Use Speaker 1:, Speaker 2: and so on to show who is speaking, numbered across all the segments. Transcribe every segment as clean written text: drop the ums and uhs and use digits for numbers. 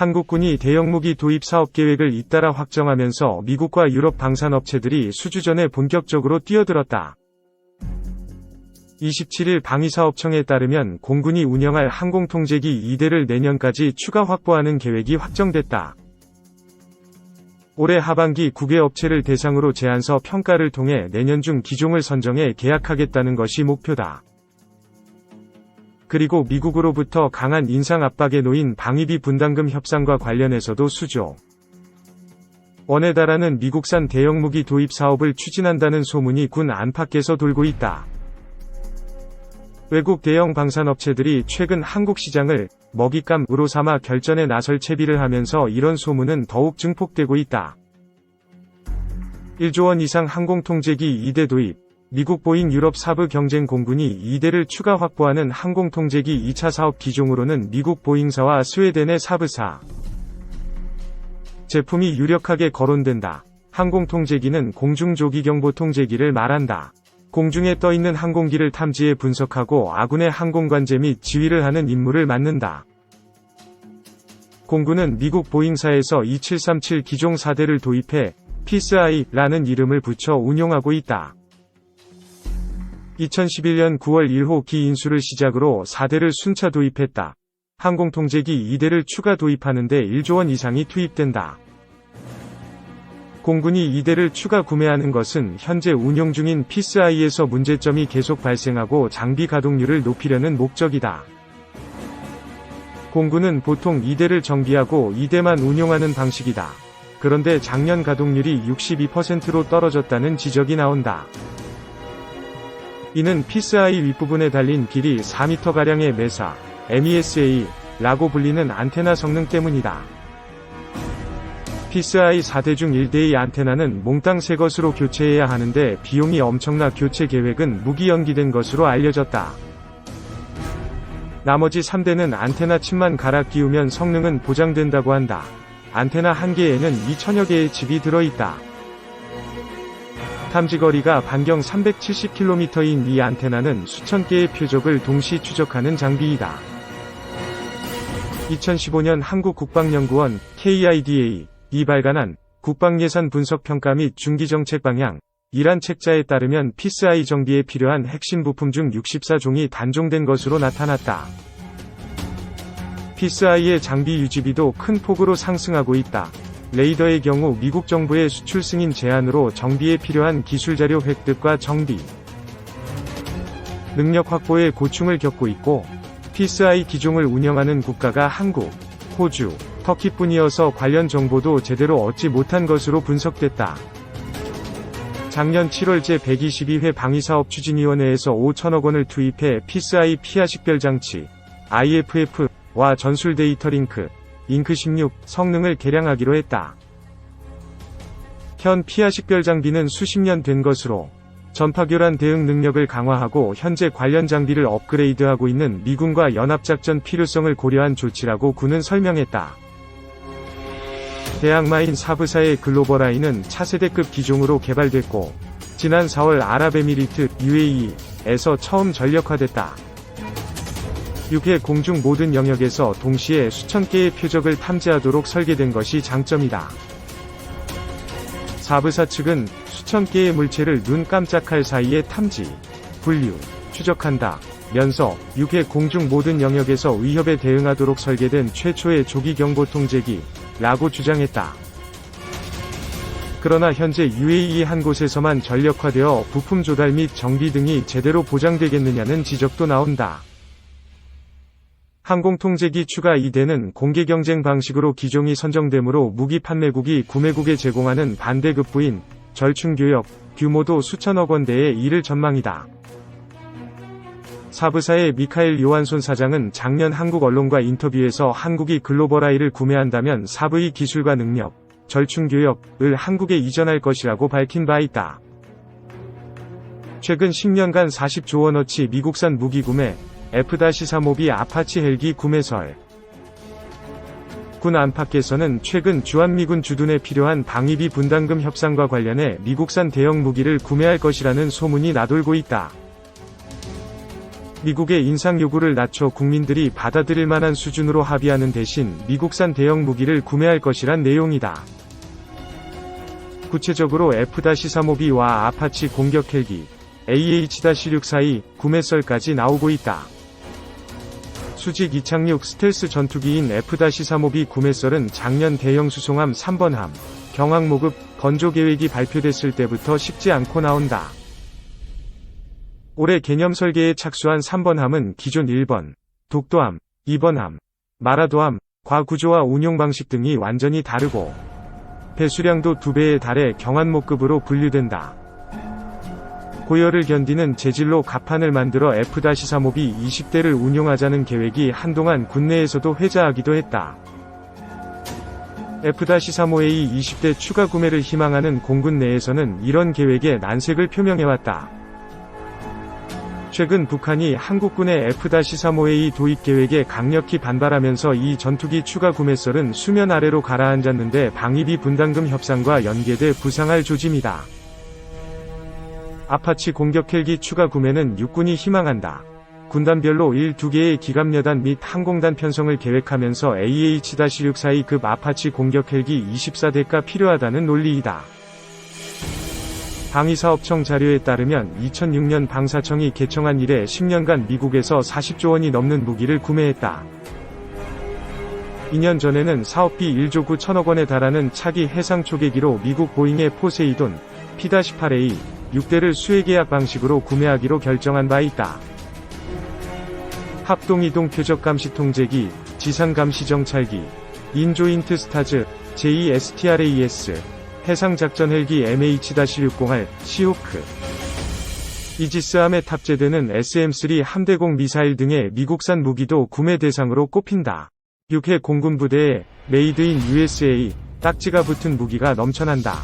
Speaker 1: 한국군이 대형무기 도입 사업 계획을 잇따라 확정하면서 미국과 유럽 방산업체들이 수주전에 본격적으로 뛰어들었다. 27일 방위사업청에 따르면 공군이 운영할 항공통제기 2대를 내년까지 추가 확보하는 계획이 확정됐다. 올해 하반기 9개 업체를 대상으로 제안서 평가를 통해 내년 중 기종을 선정해 계약하겠다는 것이 목표다. 그리고 미국으로부터 강한 인상 압박에 놓인 방위비 분담금 협상과 관련해서도 수조 원에 달하는 미국산 대형무기 도입 사업을 추진한다는 소문이 군 안팎에서 돌고 있다. 외국 대형 방산업체들이 최근 한국 시장을 먹잇감으로 삼아 결전에 나설 채비를 하면서 이런 소문은 더욱 증폭되고 있다. 1조 원 이상 항공통제기 2대 도입, 미국 보잉 유럽 사브 경쟁 공군이 2대를 추가 확보하는 항공통제기 2차 사업 기종으로는 미국 보잉사와 스웨덴의 사브사 제품이 유력하게 거론된다. 항공통제기는 공중조기경보통제기를 말한다. 공중에 떠있는 항공기를 탐지해 분석하고 아군의 항공관제 및 지휘를 하는 임무를 맡는다. 공군은 미국 보잉사에서 2737 기종 4대를 도입해 피스아이라는 이름을 붙여 운용하고 있다. 2011년 9월 1호 기 인수를 시작으로 4대를 순차 도입했다. 항공통제기 2대를 추가 도입하는 데 1조 원 이상이 투입된다. 공군이 2대를 추가 구매하는 것은 현재 운용 중인 피스아이에서 문제점이 계속 발생하고 장비 가동률을 높이려는 목적이다. 공군은 보통 2대를 정비하고 2대만 운용하는 방식이다. 그런데 작년 가동률이 62%로 떨어졌다는 지적이 나온다. 이는 피스아이 윗부분에 달린 길이 4m가량의 메사, MESA라고 불리는 안테나 성능 때문이다. 피스아이 4대 중 1대의 안테나는 몽땅 새 것으로 교체해야 하는데 비용이 엄청나 교체 계획은 무기연기된 것으로 알려졌다. 나머지 3대는 안테나 칩만 갈아 끼우면 성능은 보장된다고 한다. 안테나 한 개에는 2000여 개의 칩이 들어있다. 탐지거리가 반경 370km인 이 안테나는 수천 개의 표적을 동시 추적하는 장비이다. 2015년 한국국방연구원 KIDA 이 발간한 국방예산 분석평가 및 중기정책 방향 이란 책자에 따르면 피스아이 정비에 필요한 핵심 부품 중 64종이 단종된 것으로 나타났다. 피스아이의 장비 유지비도 큰 폭으로 상승하고 있다. 레이더의 경우 미국 정부의 수출 승인 제한으로 정비에 필요한 기술자료 획득과 정비 능력 확보에 고충을 겪고 있고 피스아이 기종을 운영하는 국가가 한국, 호주, 터키뿐이어서 관련 정보도 제대로 얻지 못한 것으로 분석됐다. 작년 7월 제122회 방위사업추진위원회에서 5천억 원을 투입해 피스아이 피하 식별장치, IFF와 전술 데이터 링크, 잉크16 성능을 개량하기로 했다. 현 피하 식별 장비는 수십 년 된 것으로 전파교란 대응 능력을 강화하고 현재 관련 장비를 업그레이드하고 있는 미군과 연합작전 필요성을 고려한 조치라고 군은 설명했다. 대항마인 사브사의 글로벌아이는 차세대급 기종으로 개발됐고 지난 4월 아랍에미리트 UAE에서 처음 전력화됐다. 6회 공중 모든 영역에서 동시에 수천 개의 표적을 탐지하도록 설계된 것이 장점이다. 사브사 측은 수천 개의 물체를 눈 깜짝할 사이에 탐지, 분류, 추적한다 면서 6회 공중 모든 영역에서 위협에 대응하도록 설계된 최초의 조기경보통제기라고 주장했다. 그러나 현재 UAE 한 곳에서만 전력화되어 부품 조달 및 정비 등이 제대로 보장되겠느냐는 지적도 나온다. 항공통제기 추가 2대는 공개경쟁 방식으로 기종이 선정되므로 무기 판매국이 구매국에 제공하는 반대급부인 절충교역, 규모도 수천억 원대에 이를 전망이다. 사브사의 미카엘 요한손 사장은 작년 한국 언론과 인터뷰에서 한국이 글로벌아이를 구매한다면 사브의 기술과 능력, 절충교역을 한국에 이전할 것이라고 밝힌 바 있다. 최근 10년간 40조 원어치 미국산 무기 구매, F-35B 아파치 헬기 구매설. 군 안팎에서는 최근 주한미군 주둔에 필요한 방위비 분담금 협상과 관련해 미국산 대형 무기를 구매할 것이라는 소문이 나돌고 있다. 미국의 인상 요구를 낮춰 국민들이 받아들일 만한 수준으로 합의하는 대신 미국산 대형 무기를 구매할 것이란 내용이다. 구체적으로 F-35B와 아파치 공격 헬기, AH-642 구매 썰까지 나오고 있다. 수직 이착륙 스텔스 전투기인 F-35B 구매 썰은 작년 대형 수송함 3번함, 경항모급 건조 계획이 발표됐을 때부터 식지 않고 나온다. 올해 개념 설계에 착수한 3번함은 기존 1번, 독도함, 2번함, 마라도함, 과 구조와 운용 방식 등이 완전히 다르고 배수량도 2배에 달해 경항모급으로 분류된다. 고열을 견디는 재질로 갑판을 만들어 F-35B 20대를 운용하자는 계획이 한동안 국내에서도 회자하기도 했다. F-35A 20대 추가 구매를 희망하는 공군 내에서는 이런 계획에 난색을 표명해왔다. 최근 북한이 한국군의 F-35A 도입 계획에 강력히 반발하면서 이 전투기 추가 구매 썰은 수면 아래로 가라앉았는데 방위비 분담금 협상과 연계돼 부상할 조짐이다. 아파치 공격 헬기 추가 구매는 육군이 희망한다. 군단별로 1-2개의 기갑여단 및 항공단 편성을 계획하면서 AH-642급 아파치 공격 헬기 24대가 필요하다는 논리이다. 방위사업청 자료에 따르면 2006년 방사청이 개청한 이래 10년간 미국에서 40조 원이 넘는 무기를 구매했다. 2년 전에는 사업비 1조 9천억 원에 달하는 차기 해상 초계기로 미국 보잉의 포세이돈, P-18A, 6대를 수혜계약 방식으로 구매하기로 결정한 바 있다. 합동이동 표적감시 통제기, 지상감시정찰기, 인조인트 스타즈, JSTRAS, 해상작전 헬기 MH-601, 시호크, 이지스함에 탑재되는 SM-3 함대공 미사일 등의 미국산 무기도 구매 대상으로 꼽힌다. 6해 공군부대에 메이드 인 USA 딱지가 붙은 무기가 넘쳐난다.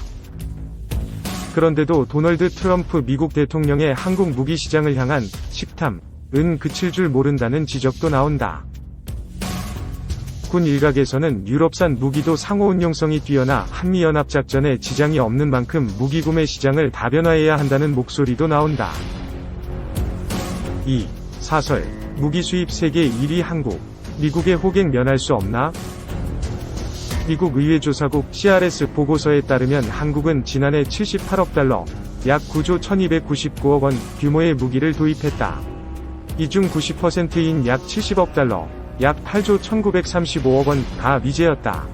Speaker 1: 그런데도 도널드 트럼프 미국 대통령의 한국 무기 시장을 향한 식탐은 그칠 줄 모른다는 지적도 나온다. 군 일각에서는 유럽산 무기도 상호 운용성이 뛰어나 한미연합작전에 지장이 없는 만큼 무기 구매 시장을 다변화해야 한다는 목소리도 나온다. 2. 사설, 무기 수입 세계 1위 한국, 미국의 호갱 면할 수 없나? 미국 의회조사국 CRS 보고서에 따르면 한국은 지난해 78억 달러, 약 9조 1299억 원 규모의 무기를 도입했다. 이 중 90%인 약 70억 달러, 약 8조 1935억 원가 미제였다.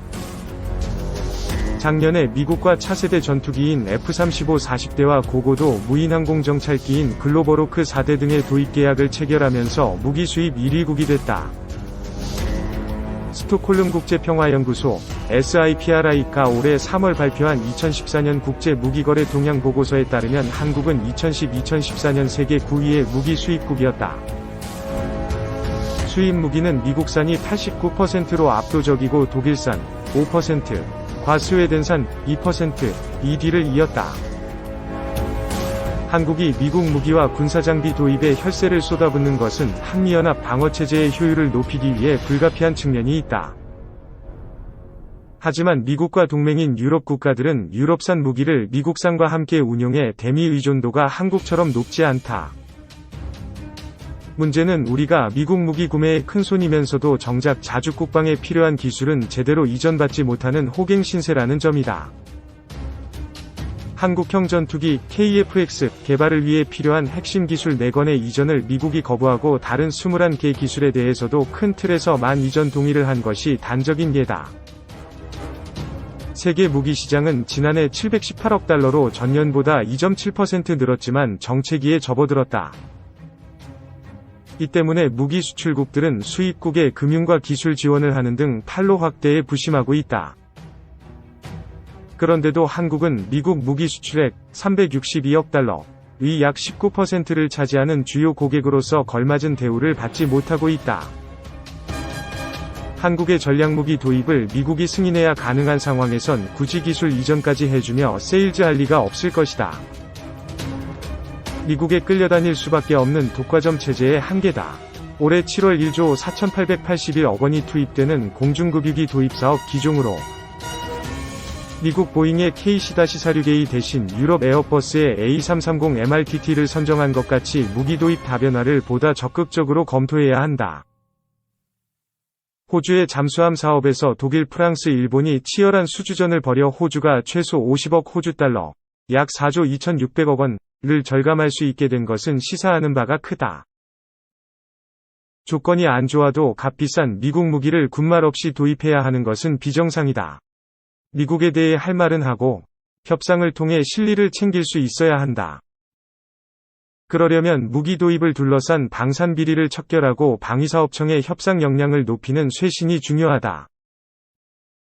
Speaker 1: 작년에 미국과 차세대 전투기인 F-35 40대와 고고도 무인항공정찰기인 글로벌호크 4대 등의 도입 계약을 체결하면서 무기 수입 1위국이 됐다. 스톡홀름 국제평화연구소 SIPRI가 올해 3월 발표한 2014년 국제무기거래 동향 보고서에 따르면 한국은 2014년 세계 9위의 무기 수입국이었다. 수입 무기는 미국산이 89%로 압도적이고 독일산 5%, 과 스웨덴산 2%, 이 뒤를 이었다. 한국이 미국 무기와 군사장비 도입에 혈세를 쏟아붓는 것은 한미연합 방어체제의 효율을 높이기 위해 불가피한 측면이 있다. 하지만 미국과 동맹인 유럽 국가들은 유럽산 무기를 미국산과 함께 운용해 대미 의존도가 한국처럼 높지 않다. 문제는 우리가 미국 무기 구매에 큰손이면서도 정작 자주 국방에 필요한 기술은 제대로 이전받지 못하는 호갱 신세라는 점이다. 한국형 전투기 KF-X 개발을 위해 필요한 핵심 기술 4건의 이전을 미국이 거부하고 다른 21개 기술에 대해서도 큰 틀에서 이전 동의를 한 것이 단적인 예다. 세계 무기 시장은 지난해 718억 달러로 전년보다 2.7% 늘었지만 정체기에 접어들었다. 이 때문에 무기 수출국들은 수입국에 금융과 기술 지원을 하는 등 판로 확대에 부심하고 있다. 그런데도 한국은 미국 무기 수출액 362억 달러, 의 약 19%를 차지하는 주요 고객으로서 걸맞은 대우를 받지 못하고 있다. 한국의 전략무기 도입을 미국이 승인해야 가능한 상황에선 굳이 기술 이전까지 해주며 세일즈할 리가 없을 것이다. 미국에 끌려다닐 수밖에 없는 독과점 체제의 한계다. 올해 7월 1조 4,881억 원이 투입되는 공중급유기 도입사업 기종으로 미국 보잉의 KC-46A 대신 유럽 에어버스의 A330 MRTT를 선정한 것 같이 무기 도입 다변화를 보다 적극적으로 검토해야 한다. 호주의 잠수함 사업에서 독일, 프랑스, 일본이 치열한 수주전을 벌여 호주가 최소 50억 호주 달러, 약 4조 2,600억 원을 절감할 수 있게 된 것은 시사하는 바가 크다. 조건이 안 좋아도 값비싼 미국 무기를 군말 없이 도입해야 하는 것은 비정상이다. 미국에 대해 할 말은 하고 협상을 통해 실리를 챙길 수 있어야 한다. 그러려면 무기 도입을 둘러싼 방산 비리를 척결하고 방위사업청의 협상 역량을 높이는 쇄신이 중요하다.